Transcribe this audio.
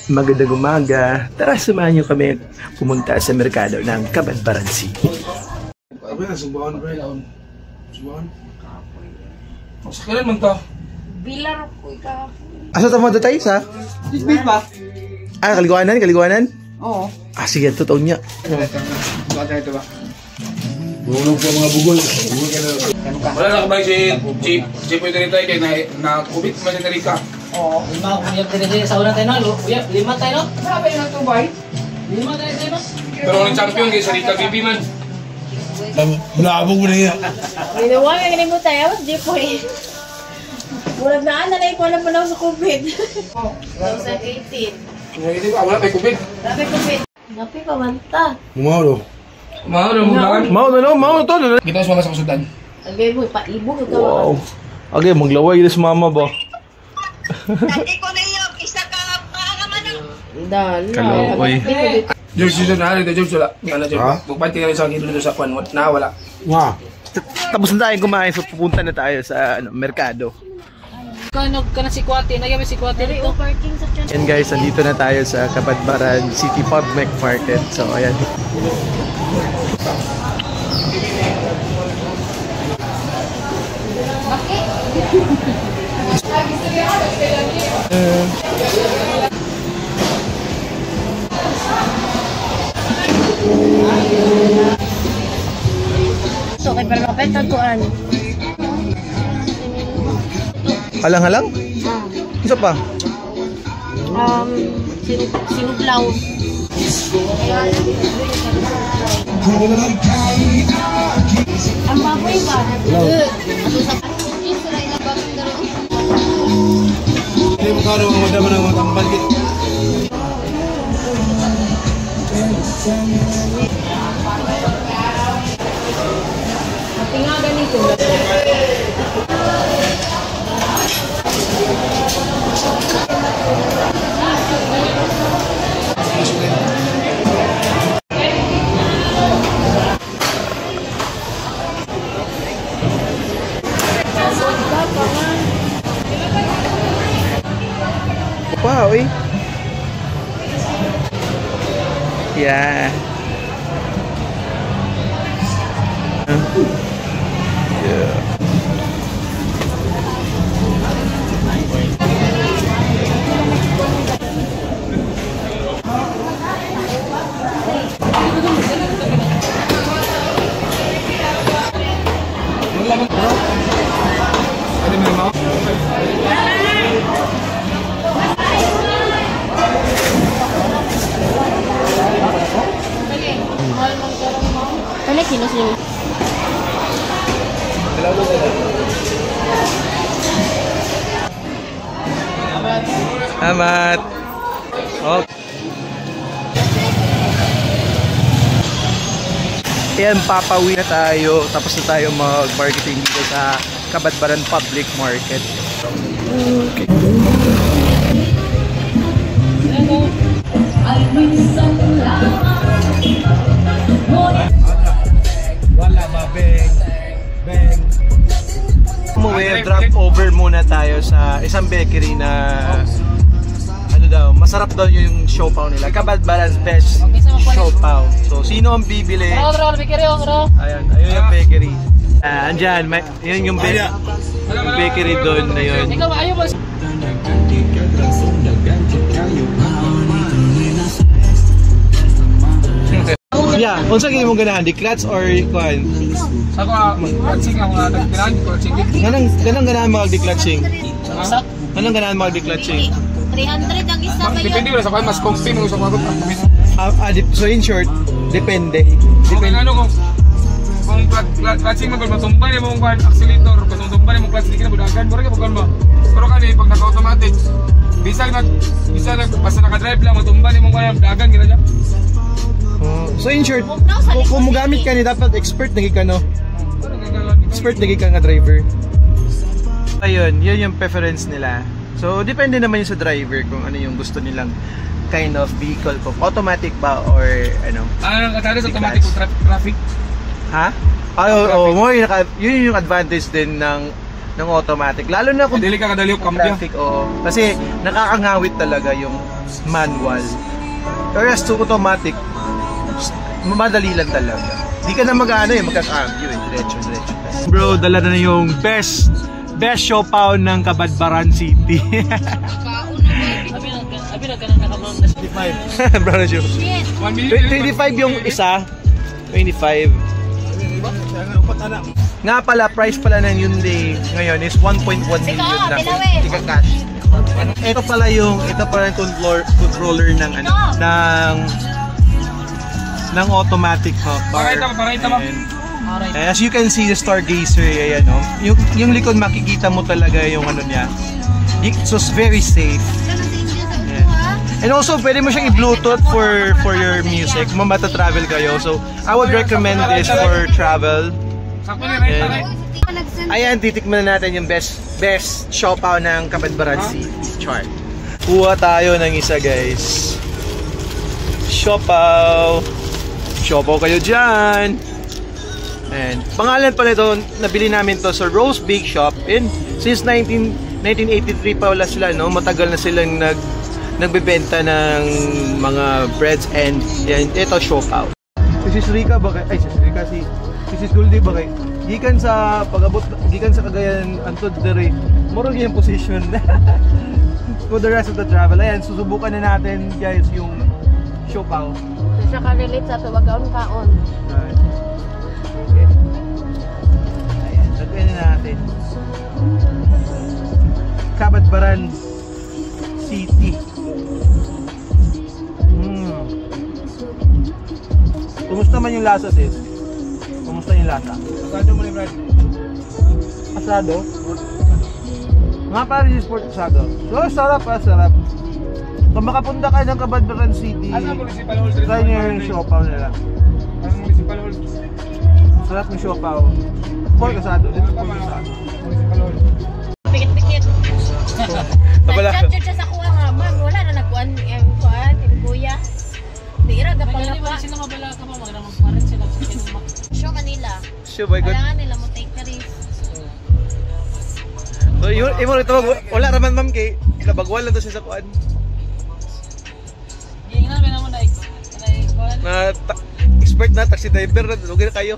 Magandang umaga. Tara, samahan niyo kami pumunta sa merkado ng Kabadbaran City. Subuhan? Sa kailan man to? Bilar ko ikaw. Asa tama tayo sa? Disbit pa? Ah, kaliguanan? Oo. Ah, sige, totoo niya. Bakit na ito ba? Bulog po mga bugol. Wala na kabay si Chief Uterita kaya na-kubit man si Terika. Oo, lima ko yung tinitili sa unang tayo, no? Lima tayo, no? Sabi na ito ba? Lima tayo, no? Pero ang champion kay Sarika Bibi man. Labog mo na yan. Ginawa nga ganun mo tayo, di po eh. Murag na ikaw na pa sa COVID. 2018. Wala kay kubit. Sabi COVID. Napi pa manta. Umaro. Mau to. Kita semua sa kasudan. Agay mo, paibo ka. Wow. Okay, maglaway din si mama ba? Dati ko na yung isa ka naman ang... Dala. Kalaway. George, dito na rin. George, wala. Ano, George? Bukbati ka rin sa akin dito sa kwan. Wala. Nga. Tapos na tayo kumain, so pupunta na tayo sa merkado. Kano ka na si Kwate, nagyami si Kwate dito. Parking sa channel. Yan guys, nandito na tayo sa Kabadbaran City Public Market. So, ayan. So, kay para makapit tagkuan. Halang-halang? Isa pa? Sinuglaw. Ang baboy ba? Hindi mo karo ang madaman ng matambal. Tinga ganito. Wow, eh. Yeah. Yeah. Ano kinos niyo? Amat. Oh. Ayan, papawi na tayo. Tapos na tayo mag-marketing dito sa Kabadbaran Public Market. Okay. Wala ba, beng. Umuwi, drop over muna tayo sa isang bakery na ano daw, masarap daw yung siopaw nila. Kabadbaran's best siopaw. So, sino ang bibili? Ayan, ayun yung bakery. Andyan, yun yung bakery doon na yun. Ikaw, ayaw mo. Yeah, unsa gyud mo ganahan, diklats or kuan? Sa ko, klatsing lang mga tagpilan. Klatsing. Ganang ganahan mag diklatsing. Isa? Anong ganahan mag diklatsing? 300 ang isa ba Depende yun? wala sa kwan. Mas comfy mo sa kwan. So in short, depende. Depende ano kung klatsing mo matumba ni mo kung accelerator, kung matumba ni mo clutch di ka na budagan, mura ka pagkan ba. Pero kani pag naka-automatic, bisag basta naka-drive lang matumba ni mo kaya budagan gina siya. So in short, kung mo gamit ka ni dapat expert na ka no. Expert na ka nga driver. Ayun, yun yung preference nila. So depende naman yung sa driver kung ano yung gusto nilang kind of vehicle, kung automatic ba or ano. Ang katagas automatic traffic. Ha? Yun yung advantage din ng ng automatic. Lalo na kung Dili ka kadali og kambyo. traffic, oo. Kasi nakakangawit talaga yung manual. Whereas to automatic, madali lang talaga. Di ka na mag-ano magkakambyo diretso. Bro, dala na yung best siopaw ng Kabadbaran City. Abi na ganun nakamang na 25. Brown shoes. 1 minute. 25 yung isa. 25. Nga pala, price pala ng Hyundai ngayon is 1.1 million na. Tika cash. Ito pala yung controller ng ng automatic bar. Pakita mo. And as you can see, the Stargazer, ayan, no? Yung likod makikita mo talaga yung ano niya. So it's very safe. And also, pwede mo siyang i-Bluetooth for your music. Mamata-travel kayo. So, I would recommend this for travel. Sakto ni right taray. Ayan, titikman na natin yung best siopaw ng Kabadbaran City. Chart. Kuha tayo ng isa, guys. Siopaw. Siopaw kayo dyan. And pangalan pala ito, nabili namin to sa Rose Bake Shop. And since 1983 pa wala sila, no? Matagal na silang nagbebenta ng mga breads and yan, ito siopaw. Si Sis Rica ba kay? Ay, si Sis Rica, si Sis Goldie ba kay? Gikan sa pag-abot, gikan sa Cagayan, antod dere. Moro yung position. For the rest of the travel. Ayan, susubukan na natin, guys, yung siopaw. Siya ka-relate sa tuwagaon kaon. Right. Okay. Ayan, lagyan na natin. Kabadbaran City. Kumusta man yung lasa, sis? Kumusta yung lasa? Asado mo ni Brad. Asado? Nga pa rin yung sport asado. So, sarap. Kung makapunta ka ng Kabadbaran City, Asa municipal hall? try nyo yung siopaw nila. Ang municipal hall. Sarap yung siopaw. Pork asado. Dito pork asado. Municipal hall. Pikit-pikit. Tabala. Nag-chat siya sa kuha nga, ma'am. Wala na nagkuhan. Kuya. Tira, gapang na pa. sila mabala ka pa magparet sila sa kinuma. Show kanila. Sure, boy, good. Kailangan nila mo take the risk. So, yun, ito, wala raman ma'am kay labagwal lang to siya sa kuan. Yung namin naman na Na expert na taxi driver na, lugin na kayo.